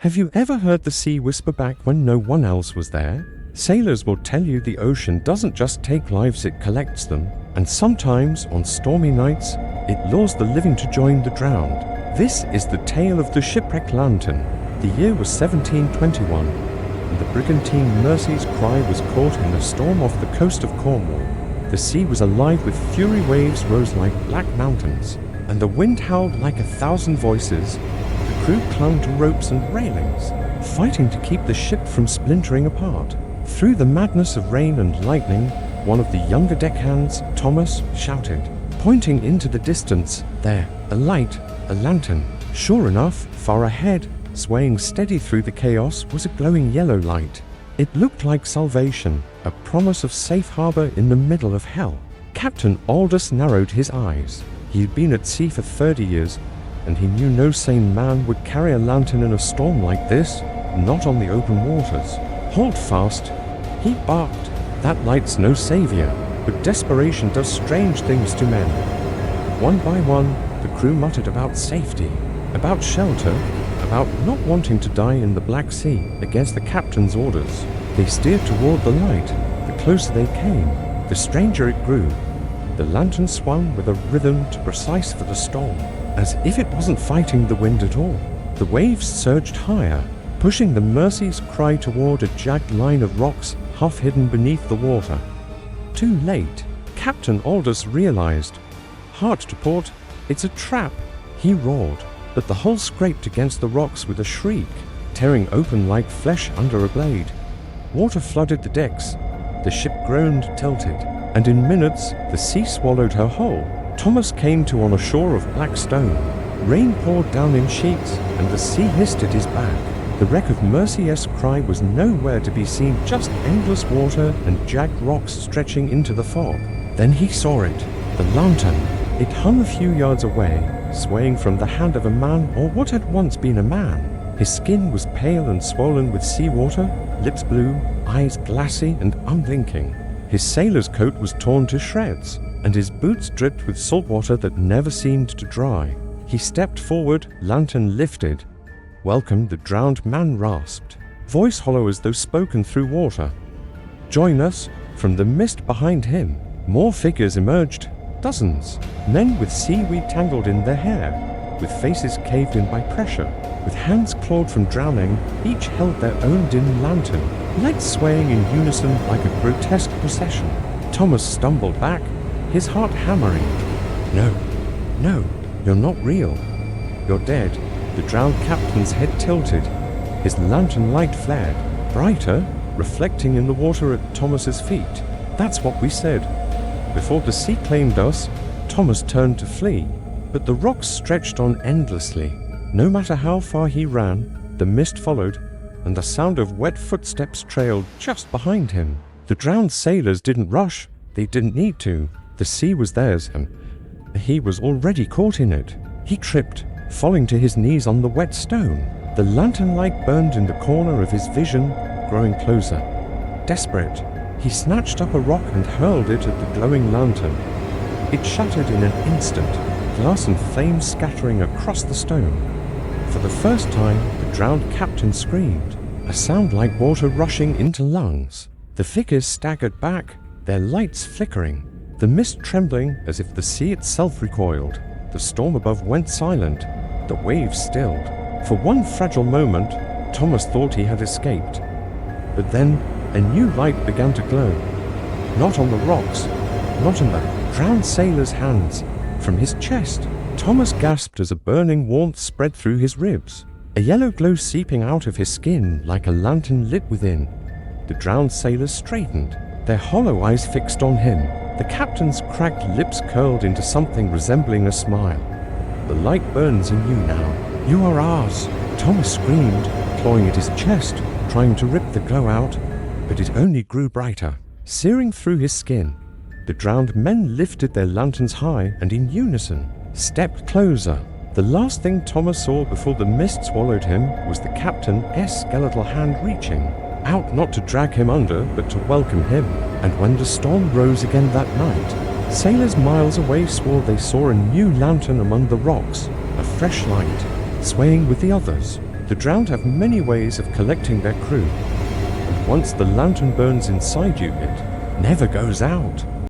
Have you ever heard the sea whisper back when no one else was there? Sailors will tell you the ocean doesn't just take lives, it collects them, and sometimes, on stormy nights, it lures the living to join the drowned. This is the tale of the Shipwreck Lantern. The year was 1721, and the brigantine Mercy's cry was caught in a storm off the coast of Cornwall. The sea was alive with fury, waves rose like black mountains, and the wind howled like 1,000 voices. The crew clung to ropes and railings, fighting to keep the ship from splintering apart. Through the madness of rain and lightning, one of the younger deckhands, Thomas, shouted, pointing into the distance, "There, a light, a lantern." Sure enough, far ahead, swaying steady through the chaos, was a glowing yellow light. It looked like salvation, a promise of safe harbor in the middle of hell. Captain Aldous narrowed his eyes. He had been at sea for 30 years, and he knew no sane man would carry a lantern in a storm like this, not on the open waters. "Hold fast," he barked. "That light's no savior, but desperation does strange things to men." One by one, the crew muttered about safety, about shelter, about not wanting to die in the Black Sea against the captain's orders. They steered toward the light. The closer they came, the stranger it grew. The lantern swung with a rhythm too precise for the storm, as if it wasn't fighting the wind at all. The waves surged higher, pushing the Mercy's cry toward a jagged line of rocks half hidden beneath the water. Too late, Captain Aldous realized. "Hard to port, it's a trap," he roared, but the hull scraped against the rocks with a shriek, tearing open like flesh under a blade. Water flooded the decks. The ship groaned, tilted, and in minutes the sea swallowed her whole. Thomas came to on a shore of black stone. Rain poured down in sheets, and the sea hissed at his back. The wreck of Mercy's cry was nowhere to be seen, just endless water and jagged rocks stretching into the fog. Then he saw it, the lantern. It hung a few yards away, swaying from the hand of a man, or what had once been a man. His skin was pale and swollen with seawater, lips blue, eyes glassy and unblinking. His sailor's coat was torn to shreds, and his boots dripped with salt water that never seemed to dry. He stepped forward, lantern lifted. "Welcome," the drowned man rasped, voice hollow as though spoken through water. "Join us." From the mist behind him, more figures emerged, dozens, men with seaweed tangled in their hair, with faces caved in by pressure, with hands clawed from drowning. Each held their own dim lantern, lights swaying in unison like a grotesque procession. Thomas stumbled back, his heart hammering. No, you're not real. You're dead." The drowned captain's head tilted. His lantern light flared, brighter, reflecting in the water at Thomas's feet. "That's what we said. Before the sea claimed us." Thomas turned to flee, but the rocks stretched on endlessly. No matter how far he ran, the mist followed, and the sound of wet footsteps trailed just behind him. The drowned sailors didn't rush. They didn't need to. The sea was theirs, and he was already caught in it. He tripped, falling to his knees on the wet stone. The lantern light burned in the corner of his vision, growing closer. Desperate, he snatched up a rock and hurled it at the glowing lantern. It shattered in an instant, glass and flames scattering across the stone. For the first time, the drowned captain screamed, a sound like water rushing into lungs. The figures staggered back, their lights flickering, the mist trembling as if the sea itself recoiled. The storm above went silent, the waves stilled. For one fragile moment, Thomas thought he had escaped. But then, a new light began to glow. Not on the rocks, not in the drowned sailor's hands. From his chest, Thomas gasped as a burning warmth spread through his ribs, a yellow glow seeping out of his skin like a lantern lit within. The drowned sailors straightened, their hollow eyes fixed on him. The captain's cracked lips curled into something resembling a smile. "The light burns in you now. You are ours," Thomas screamed, clawing at his chest, trying to rip the glow out, but it only grew brighter, searing through his skin. The drowned men lifted their lanterns high and in unison stepped closer. The last thing Thomas saw before the mist swallowed him was the captain's skeletal hand reaching out, not to drag him under, but to welcome him. And when the storm rose again that night, sailors miles away swore they saw a new lantern among the rocks, a fresh light, swaying with the others. The drowned have many ways of collecting their crew, and once the lantern burns inside you, it never goes out.